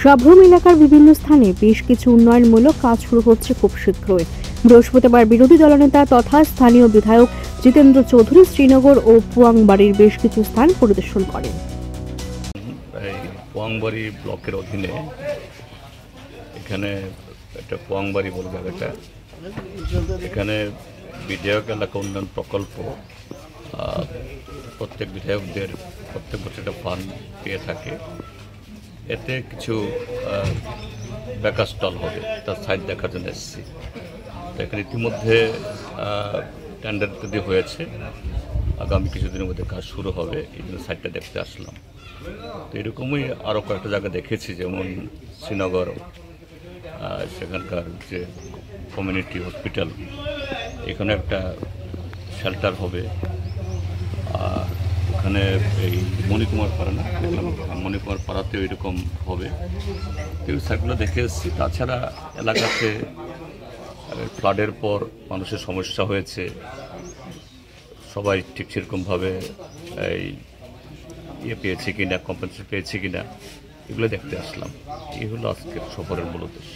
সাবরুম এলাকার বিভিন্ন স্থানে বেশ কিছু উন্নয়নমূলক কাজ শুরু হচ্ছে খুব শীঘ্রই। বৃহস্পতিবার বিরোধী দলনেতা তথা স্থানীয় বিধায়ক জিতেন্দ্র চৌধুরী শ্রীনগর ও পুয়াংবাড়ির বেশ কিছু স্থান পরিদর্শন করেন। পুয়াংবাড়ি ব্লকের অধীনে এখানে একটা পুয়াংবাড়ি বলে জায়গাটা, এখানে বিধায়ক এলাকা উন্নয়ন প্রকল্প প্রত্যেক বিধায়কদের প্রত্যেক বছর একটা ফান্ড পেয়ে থাকে। এতে কিছু বেকার স্টল হবে, তার সাইড দেখার জন্য এসেছি। তো এখানে ইতিমধ্যে টেন্ডার ইত্যাদি হয়েছে, আগামী কিছুদিনের মধ্যে কাজ শুরু হবে, এই জন্য সাইডটা দেখতে আসলাম। তো এরকমই আরও কয়েকটা জায়গা দেখেছি, যেমন শ্রীনগর, সেখানকার যে কমিউনিটি হসপিটাল, এখানে একটা শেল্টার হবে। আর ওখানে এই মণিকুমার পাড়া না, মণিকুমার পাড়াতেও এরকম হবে। এই সাইডগুলো দেখে এসেছি। তাছাড়া এলাকাতে ফ্লাডের পর মানুষের সমস্যা হয়েছে, সবাই ঠিক সেরকমভাবে এই পেয়েছে কিনা, কম্পেনসেশন পেয়েছে কিনা, এগুলো দেখতে আসলাম। এই হলো আজকের সফরের মূল উদ্দেশ্য।